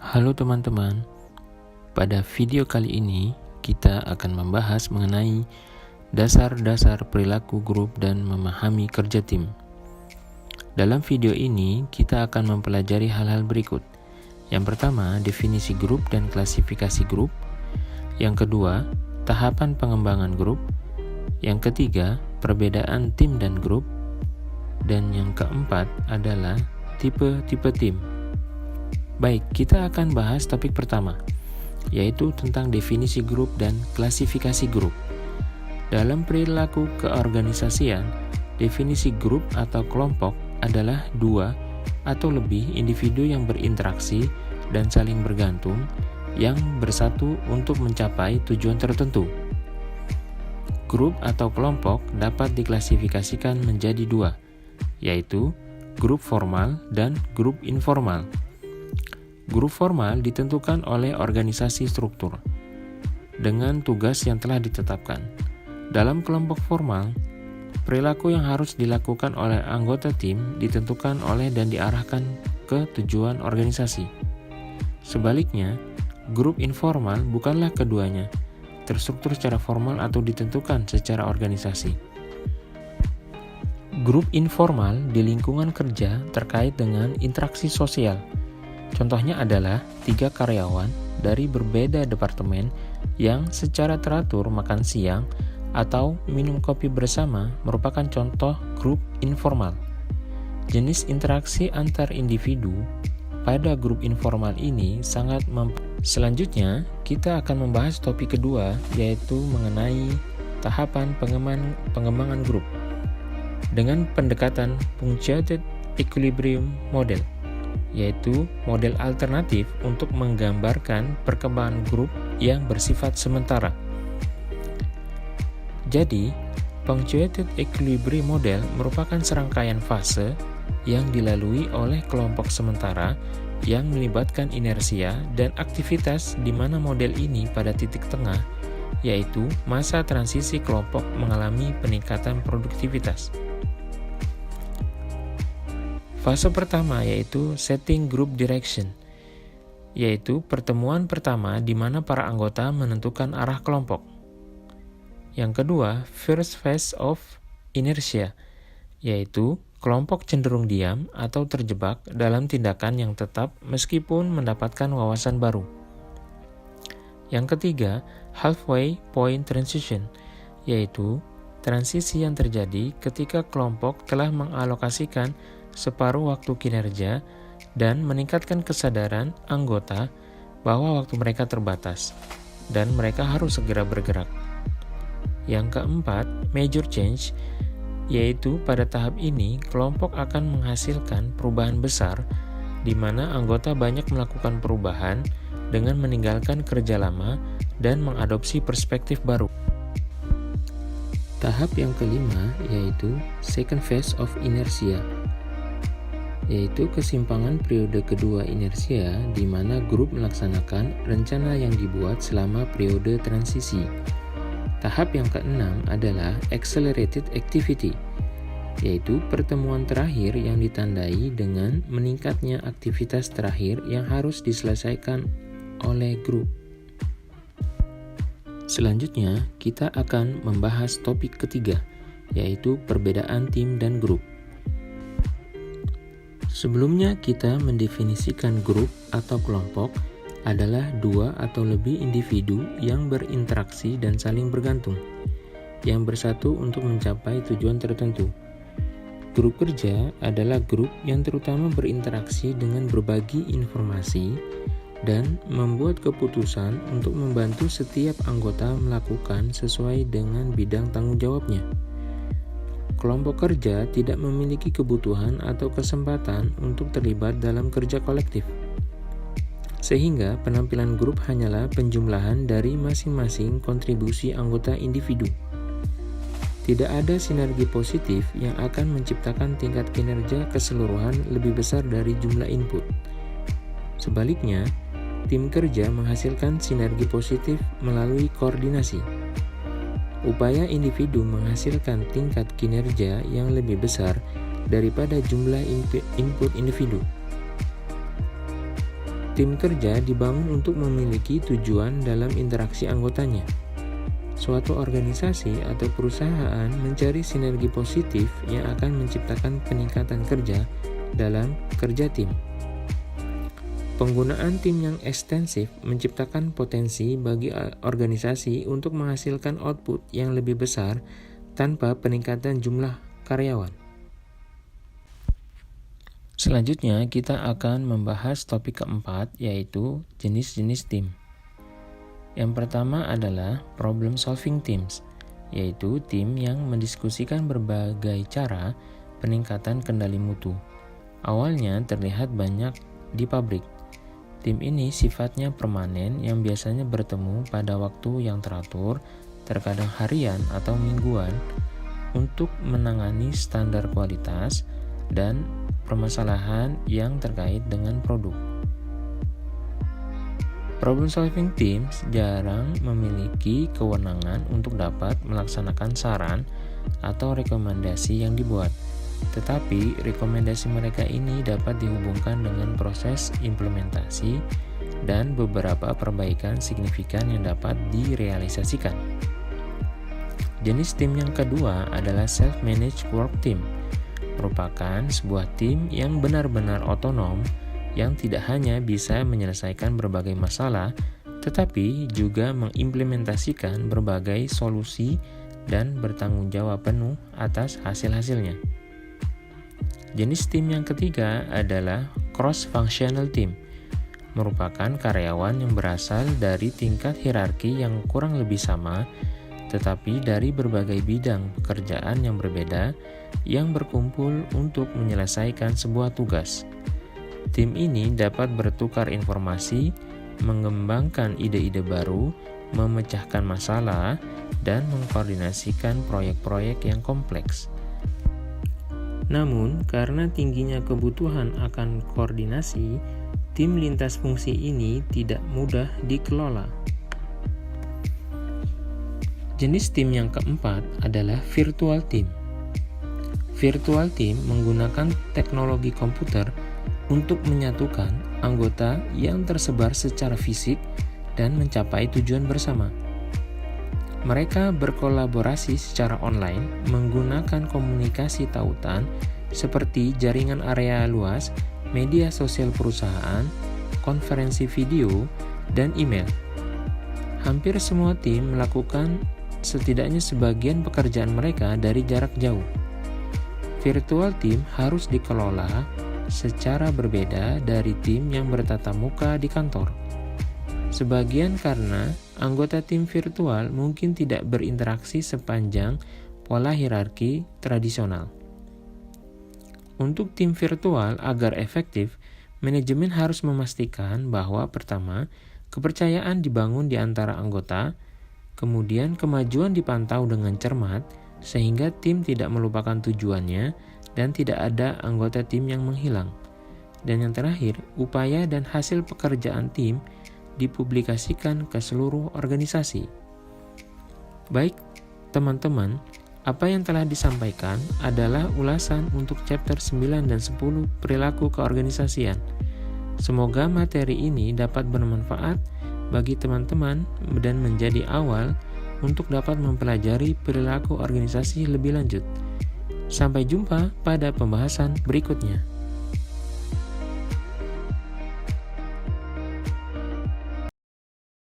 Halo teman-teman, pada video kali ini kita akan membahas mengenai dasar-dasar perilaku grup dan memahami kerja tim. Dalam video ini kita akan mempelajari hal-hal berikut. Yang pertama, definisi grup dan klasifikasi grup. Yang kedua, tahapan pengembangan grup. Yang ketiga, perbedaan tim dan grup. Dan yang keempat adalah tipe-tipe tim. Baik, kita akan bahas topik pertama, yaitu tentang definisi grup dan klasifikasi grup. Dalam perilaku keorganisasian, definisi grup atau kelompok adalah dua atau lebih individu yang berinteraksi dan saling bergantung, yang bersatu untuk mencapai tujuan tertentu. Grup atau kelompok dapat diklasifikasikan menjadi dua, yaitu grup formal dan grup informal. Grup formal ditentukan oleh organisasi struktur dengan tugas yang telah ditetapkan. Dalam kelompok formal, perilaku yang harus dilakukan oleh anggota tim ditentukan oleh dan diarahkan ke tujuan organisasi. Sebaliknya, grup informal bukanlah keduanya, terstruktur secara formal atau ditentukan secara organisasi. Grup informal di lingkungan kerja terkait dengan interaksi sosial. Contohnya adalah 3 karyawan dari berbeda departemen yang secara teratur makan siang atau minum kopi bersama merupakan contoh grup informal. Jenis interaksi antar individu pada grup informal ini sangat Selanjutnya, kita akan membahas topik kedua, yaitu mengenai tahapan pengembangan grup dengan pendekatan punctuated equilibrium model, yaitu model alternatif untuk menggambarkan perkembangan grup yang bersifat sementara. Jadi, punctuated equilibrium model merupakan serangkaian fase yang dilalui oleh kelompok sementara yang melibatkan inersia dan aktivitas di mana model ini pada titik tengah, yaitu masa transisi kelompok mengalami peningkatan produktivitas. Fase pertama yaitu setting group direction, yaitu pertemuan pertama di mana para anggota menentukan arah kelompok. Yang kedua, first phase of inertia, yaitu kelompok cenderung diam atau terjebak dalam tindakan yang tetap meskipun mendapatkan wawasan baru. Yang ketiga, halfway point transition, yaitu transisi yang terjadi ketika kelompok telah mengalokasikan separuh waktu kinerja dan meningkatkan kesadaran anggota bahwa waktu mereka terbatas dan mereka harus segera bergerak. Yang keempat, major change, yaitu pada tahap ini kelompok akan menghasilkan perubahan besar di mana anggota banyak melakukan perubahan dengan meninggalkan kerja lama dan mengadopsi perspektif baru. Tahap yang kelima yaitu second phase of inertia, yaitu kesimpangan periode kedua inersia di mana grup melaksanakan rencana yang dibuat selama periode transisi. Tahap yang keenam adalah accelerated activity, yaitu pertemuan terakhir yang ditandai dengan meningkatnya aktivitas terakhir yang harus diselesaikan oleh grup. Selanjutnya, kita akan membahas topik ketiga, yaitu perbedaan tim dan grup. Sebelumnya kita mendefinisikan grup atau kelompok adalah dua atau lebih individu yang berinteraksi dan saling bergantung, yang bersatu untuk mencapai tujuan tertentu. Grup kerja adalah grup yang terutama berinteraksi dengan berbagi informasi dan membuat keputusan untuk membantu setiap anggota melakukan sesuai dengan bidang tanggung jawabnya. Kelompok kerja tidak memiliki kebutuhan atau kesempatan untuk terlibat dalam kerja kolektif, sehingga penampilan grup hanyalah penjumlahan dari masing-masing kontribusi anggota individu. Tidak ada sinergi positif yang akan menciptakan tingkat kinerja keseluruhan lebih besar dari jumlah input. Sebaliknya, tim kerja menghasilkan sinergi positif melalui koordinasi. Upaya individu menghasilkan tingkat kinerja yang lebih besar daripada jumlah input individu. Tim kerja dibangun untuk memiliki tujuan dalam interaksi anggotanya. Suatu organisasi atau perusahaan mencari sinergi positif yang akan menciptakan peningkatan kerja dalam kerja tim. Penggunaan tim yang ekstensif menciptakan potensi bagi organisasi untuk menghasilkan output yang lebih besar tanpa peningkatan jumlah karyawan. Selanjutnya, kita akan membahas topik keempat, yaitu jenis-jenis tim. Yang pertama adalah problem solving teams, yaitu tim yang mendiskusikan berbagai cara peningkatan kendali mutu. Awalnya terlihat banyak di pabrik. Tim ini sifatnya permanen yang biasanya bertemu pada waktu yang teratur, terkadang harian atau mingguan, untuk menangani standar kualitas dan permasalahan yang terkait dengan produk. Problem solving teams jarang memiliki kewenangan untuk dapat melaksanakan saran atau rekomendasi yang dibuat, tetapi rekomendasi mereka ini dapat dihubungkan dengan proses implementasi dan beberapa perbaikan signifikan yang dapat direalisasikan. Jenis tim yang kedua adalah self-managed work team, merupakan sebuah tim yang benar-benar otonom yang tidak hanya bisa menyelesaikan berbagai masalah, tetapi juga mengimplementasikan berbagai solusi dan bertanggung jawab penuh atas hasil-hasilnya. Jenis tim yang ketiga adalah cross-functional team, merupakan karyawan yang berasal dari tingkat hierarki yang kurang lebih sama, tetapi dari berbagai bidang pekerjaan yang berbeda yang berkumpul untuk menyelesaikan sebuah tugas. Tim ini dapat bertukar informasi, mengembangkan ide-ide baru, memecahkan masalah, dan mengkoordinasikan proyek-proyek yang kompleks. Namun, karena tingginya kebutuhan akan koordinasi, tim lintas fungsi ini tidak mudah dikelola. Jenis tim yang keempat adalah virtual team. Virtual team menggunakan teknologi komputer untuk menyatukan anggota yang tersebar secara fisik dan mencapai tujuan bersama. Mereka berkolaborasi secara online menggunakan komunikasi tautan seperti jaringan area luas, media sosial perusahaan, konferensi video, dan email. Hampir semua tim melakukan setidaknya sebagian pekerjaan mereka dari jarak jauh. Virtual team harus dikelola secara berbeda dari tim yang bertatap muka di kantor. Sebagian karena anggota tim virtual mungkin tidak berinteraksi sepanjang pola hierarki tradisional. Untuk tim virtual agar efektif, manajemen harus memastikan bahwa pertama, kepercayaan dibangun di antara anggota, kemudian kemajuan dipantau dengan cermat sehingga tim tidak melupakan tujuannya dan tidak ada anggota tim yang menghilang. Dan yang terakhir, upaya dan hasil pekerjaan tim dipublikasikan ke seluruh organisasi. Baik, teman-teman, apa yang telah disampaikan adalah ulasan untuk chapter 9 dan 10 perilaku keorganisasian. Semoga materi ini dapat bermanfaat bagi teman-teman dan menjadi awal untuk dapat mempelajari perilaku organisasi lebih lanjut. Sampai jumpa pada pembahasan berikutnya.